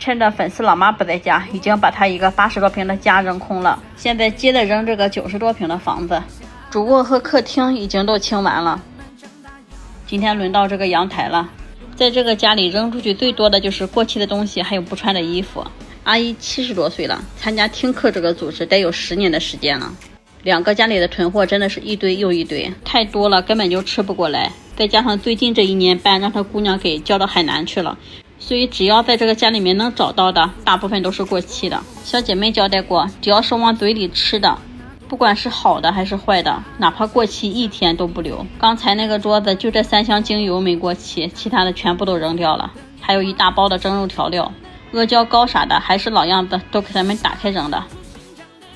趁着粉丝老妈不在家，已经把她一个80多平的家扔空了，现在接着扔这个90多平的房子。主卧和客厅已经都清完了，今天轮到这个阳台了。在这个家里扔出去最多的就是过期的东西，还有不穿的衣服。阿姨70多岁了，参加听课这个组织得有10年的时间了。2个家里的囤货真的是一堆又一堆，太多了根本就吃不过来，再加上最近这1年半让她姑娘给叫到海南去了，所以只要在这个家里面能找到的大部分都是过期的。小姐妹交代过，只要是往嘴里吃的，不管是好的还是坏的，哪怕过期1天都不留。刚才那个桌子就这3箱精油没过期，其他的全部都扔掉了，还有一大包的蒸肉调料，阿胶糕啥的还是老样子，都给他们打开扔的。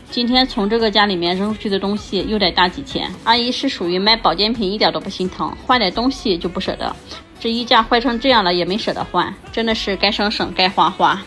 今天从这个家里面扔出去的东西又得大几千。阿姨是属于买保健品一点都不心疼，坏点东西就不舍得，这衣架坏成这样了也没舍得换，真的是该省省该花花。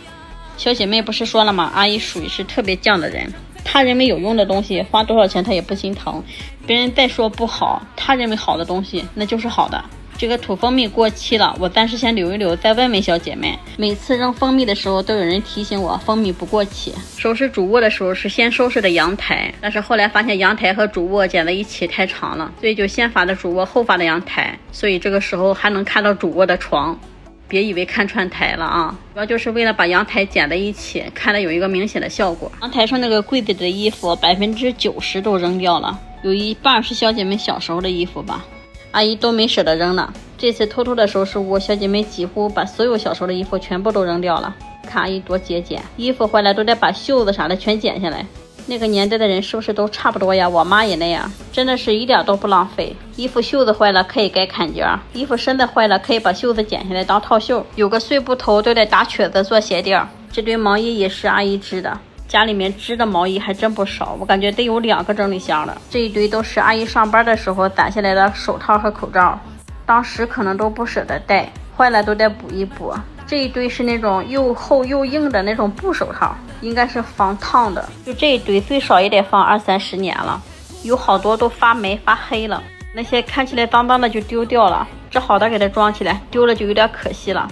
小姐妹不是说了吗，阿姨属于是特别犟的人，她认为有用的东西花多少钱她也不心疼，别人再说不好，她认为好的东西那就是好的。这个土蜂蜜过期了，我暂时先留一留，再问问小姐妹。每次扔蜂蜜的时候都有人提醒我蜂蜜不过期。收拾主卧的时候是先收拾的阳台，但是后来发现阳台和主卧剪在一起太长了，所以就先发的主卧后发的阳台，所以这个时候还能看到主卧的床，别以为看穿台了啊，主要就是为了把阳台剪在一起，看得有一个明显的效果。阳台上那个柜子里的衣服90%都扔掉了，有一半是小姐妹小时候的衣服吧，阿姨都没舍得扔呢。这次偷偷的收拾屋，小姐妹几乎把所有小时候的衣服全部都扔掉了。看阿姨多节俭，衣服坏了都得把袖子啥的全剪下来。那个年代的人是不是都差不多呀？我妈也那样，真的是一点都不浪费。衣服袖子坏了可以改坎肩，衣服身子坏了可以把袖子剪下来当套袖，有个碎布头都得打瘸子做鞋垫。这堆毛衣也是阿姨织的，家里面织的毛衣还真不少，我感觉得有2个整理箱了。这一堆都是阿姨上班的时候攒下来的手套和口罩，当时可能都不舍得戴，坏了都得补一补。这一堆是那种又厚又硬的那种布手套，应该是防烫的，就这一堆最少也得放20-30年了，有好多都发霉发黑了，那些看起来脏脏的就丢掉了，这好的给它装起来，丢了就有点可惜了。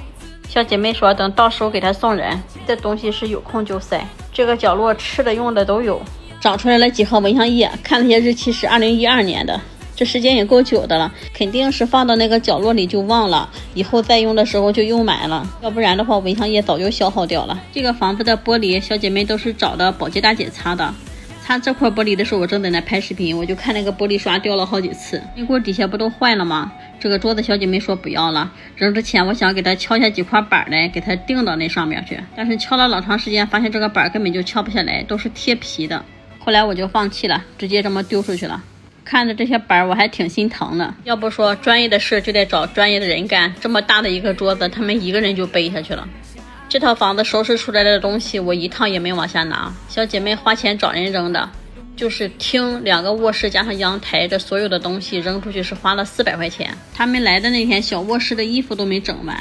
小姐妹说等到时候给她送人，这东西是有空就塞。这个角落吃的用的都有，长出来了几号蚊香叶，看那些日期是2012年的，这时间也够久的了，肯定是放到那个角落里就忘了，以后再用的时候就又买了，要不然的话蚊香叶早就消耗掉了。这个房子的玻璃小姐妹都是找的保洁大姐擦的，擦这块玻璃的时候我正在那拍视频，我就看那个玻璃刷掉了好几次。那锅底下不都坏了吗？这个桌子小姐妹说不要了，扔之前我想给她敲下几块板来给她钉到那上面去，但是敲了老长时间发现这个板根本就敲不下来，都是贴皮的，后来我就放弃了，直接这么丢出去了。看着这些板我还挺心疼的，要不说专业的事就得找专业的人干，这么大的一个桌子他们一个人就背下去了。这套房子收拾出来的东西我一趟也没往下拿，小姐妹花钱找人扔的，就是厅2个卧室加上阳台，这所有的东西扔出去是花了400块钱。他们来的那天小卧室的衣服都没整完，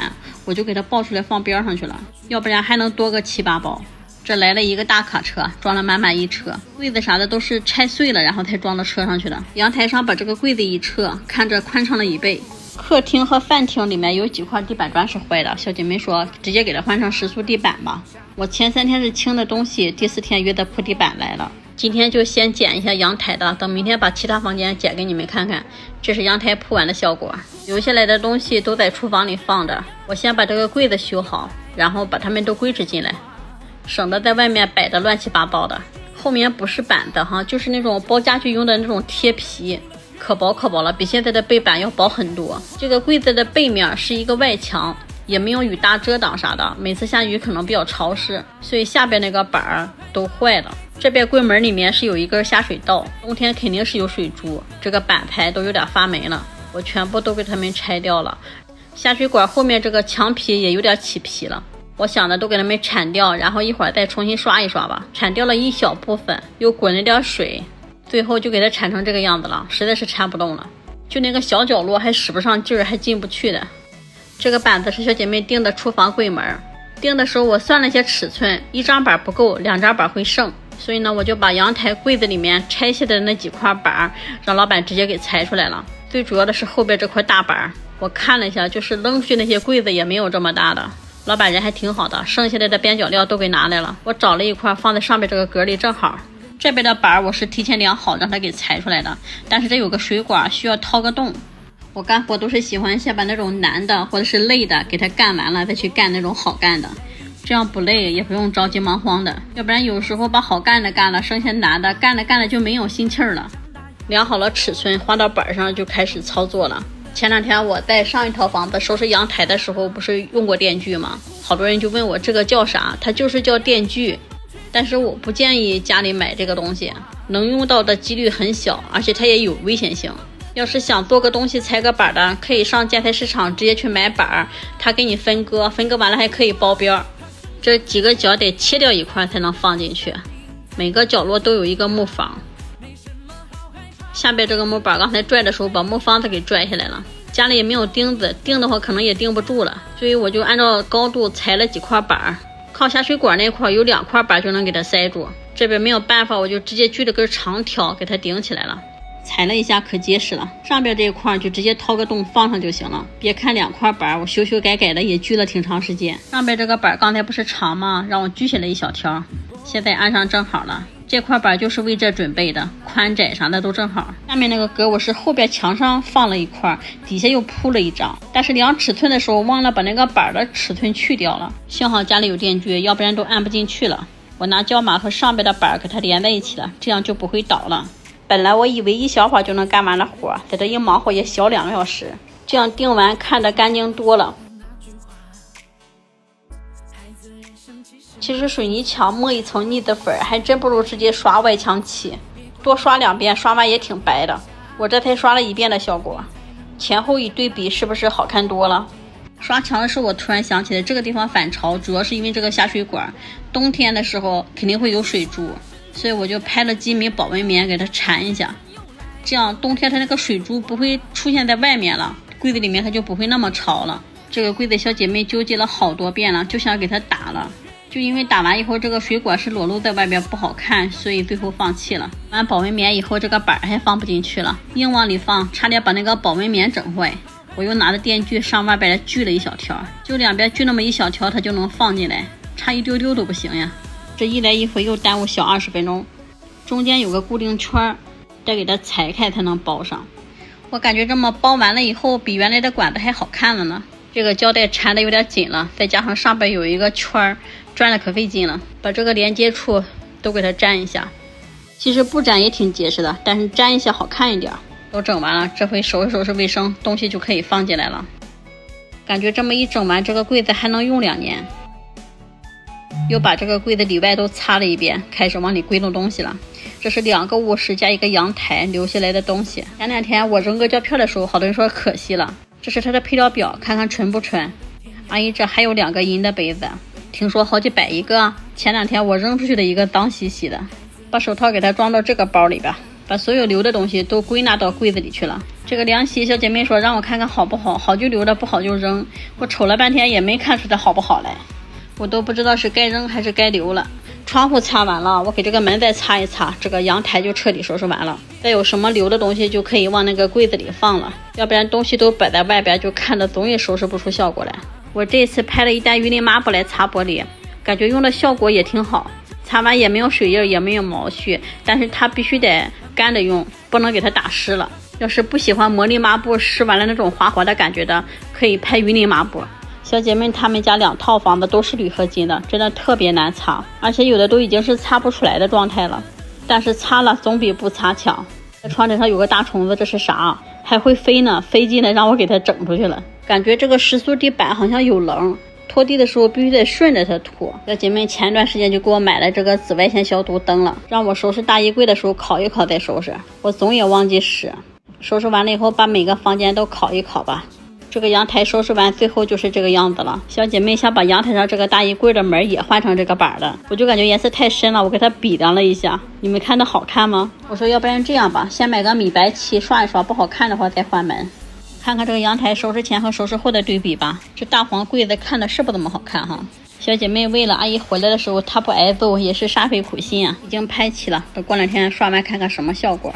我就给他抱出来放边上去了，要不然还能多个7、8包。这来了一个大卡车，装了满满一车，柜子啥的都是拆碎了然后才装到车上去的。阳台上把这个柜子一撤，看着宽敞了1倍。客厅和饭厅里面有几块地板砖是坏的，小姐妹说直接给它换成石塑地板吧。我前3天是清的东西，第4天约的铺地板来了。今天就先剪一下阳台的，等明天把其他房间剪给你们看看。这是阳台铺完的效果，留下来的东西都在厨房里放着，我先把这个柜子修好，然后把它们都归置进来，省得在外面摆的乱七八糟的。后面不是板的哈，就是那种包家具用的那种贴皮，可薄可薄了，比现在的背板要薄很多。这个柜子的背面是一个外墙，也没有雨搭遮挡啥的，每次下雨可能比较潮湿，所以下边那个板儿都坏了。这边柜门里面是有一根下水道，冬天肯定是有水珠，这个板材都有点发霉了，我全部都给它们拆掉了。下水管后面这个墙皮也有点起皮了，我想的都给它们铲掉，然后一会儿再重新刷一刷吧。铲掉了一小部分，又滚了点水，最后就给它铲成这个样子了，实在是铲不动了，就那个小角落还使不上劲儿，还进不去的。这个板子是小姐妹订的厨房柜门，订的时候我算了些尺寸，1张板不够，2张板会剩，所以呢我就把阳台柜子里面拆下的那几块板让老板直接给裁出来了。最主要的是后边这块大板，我看了一下，就是扔出去那些柜子也没有这么大的，老板人还挺好的，剩下来的边角料都给拿来了，我找了一块放在上面这个格里正好。这边的板我是提前量好让它给裁出来的，但是这有个水管需要掏个洞。我干活都是喜欢先把那种难的或者是累的给它干完了，再去干那种好干的，这样不累也不用着急忙慌的，要不然有时候把好干的干了，剩下难的干着就没有心气儿了。量好了尺寸，画到板上就开始操作了。前两天我在上一套房子收拾阳台的时候，不是用过电锯吗？好多人就问我这个叫啥，它就是叫电锯，但是我不建议家里买这个东西，能用到的几率很小，而且它也有危险性。要是想做个东西裁个板的，可以上建材市场直接去买板，它给你分割，分割完了还可以包边，这几个角得切掉一块才能放进去，每个角落都有一个木房。下边这个木板刚才拽的时候把木方子给拽下来了，家里也没有钉子，钉的话可能也钉不住了，所以我就按照高度裁了几块板，靠下水管那块有2块板就能给它塞住，这边没有办法，我就直接锯了根长条给它顶起来了，踩了一下可结实了，上边这一块就直接掏个洞放上就行了。别看2块板我修修改改的也锯了挺长时间，上边这个板刚才不是长吗，让我锯下来一小条，现在安上正好了。这块板就是为这准备的，宽窄啥的都正好。下面那个格我是后边墙上放了一块，底下又铺了一张，但是量尺寸的时候忘了把那个板的尺寸去掉了，幸好家里有电锯，要不然都按不进去了。我拿胶码和上边的板给它连在一起了，这样就不会倒了。本来我以为1小会就能干完的活，在这一忙活也小2个小时，这样定完看着干净多了。其实水泥墙抹一层腻子粉还真不如直接刷外墙漆，多刷2遍，刷完也挺白的。我这才刷了1遍的效果，前后一对比是不是好看多了？刷墙的时候我突然想起来，这个地方反潮主要是因为这个下水管，冬天的时候肯定会有水珠，所以我就拍了几米保温棉给它缠一下，这样冬天它那个水珠不会出现在外面了，柜子里面它就不会那么潮了。这个柜子小姐妹纠结了好多遍了，就想给它打了，就因为打完以后这个水管是裸露在外边不好看，所以最后放弃了。完保温棉以后这个板还放不进去了，硬往里放，差点把那个保温棉整坏。我又拿着电锯上外边锯了一小条，就两边锯那么一小条它就能放进来，差一丢丢都不行呀。这一来一回又耽误小20分钟。中间有个固定圈，得给它裁开才能包上。我感觉这么包完了以后比原来的管子还好看了呢。这个胶带缠的有点紧了，再加上上边有一个圈，转的可费劲了，把这个连接处都给它粘一下。其实不粘也挺结实的，但是粘一下好看一点。都整完了，这回收拾收拾卫生，东西就可以放进来了。感觉这么一整完，这个柜子还能用2年。又把这个柜子里外都擦了一遍，开始往里归拢东西了。这是2个卧室加一个阳台留下来的东西。前2天我扔个胶片的时候，好多人说可惜了。这是它的配料表，看看纯不纯。阿姨，这还有2个银的杯子，听说好几百一个。前2天我扔出去的一个脏兮兮的，把手套给它装到这个包里边，把所有留的东西都归纳到柜子里去了。这个凉席小姐妹说让我看看好不好，好就留着，不好就扔。我瞅了半天也没看出它好不好来，我都不知道是该扔还是该留了。窗户擦完了，我给这个门再擦一擦，这个阳台就彻底收拾完了。再有什么留的东西就可以往那个柜子里放了，要不然东西都摆在外边，就看着总也收拾不出效果来。我这次拍了一袋鱼鳞抹布来擦玻璃，感觉用的效果也挺好，擦完也没有水印，也没有毛絮，但是它必须得干着用，不能给它打湿了。要是不喜欢魔力抹布湿完了那种滑滑的感觉的，可以拍鱼鳞抹布。小姐妹她们家2套房子都是铝合金的，真的特别难擦，而且有的都已经是擦不出来的状态了，但是擦了总比不擦强。窗帘上有个大虫子，这是啥？还会飞呢，飞进来让我给它整出去了。感觉这个石塑地板好像有棱，拖地的时候必须得顺着它拖。小姐妹前段时间就给我买了这个紫外线消毒灯了，让我收拾大衣柜的时候烤一烤再收拾，我总也忘记使。收拾完了以后把每个房间都烤一烤吧。这个阳台收拾完最后就是这个样子了。小姐妹想把阳台上这个大衣柜的门也换成这个板的，我就感觉颜色太深了，我给它比量了一下，你们看的好看吗？我说要不然这样吧，先买个米白漆刷一刷，不好看的话再换门。看看这个阳台收拾前和收拾后的对比吧，这大黄柜子看的是不怎么好看哈。小姐妹为了阿姨回来的时候她不挨揍，也是煞费苦心啊。已经拍齐了，等过2天刷完看看什么效果。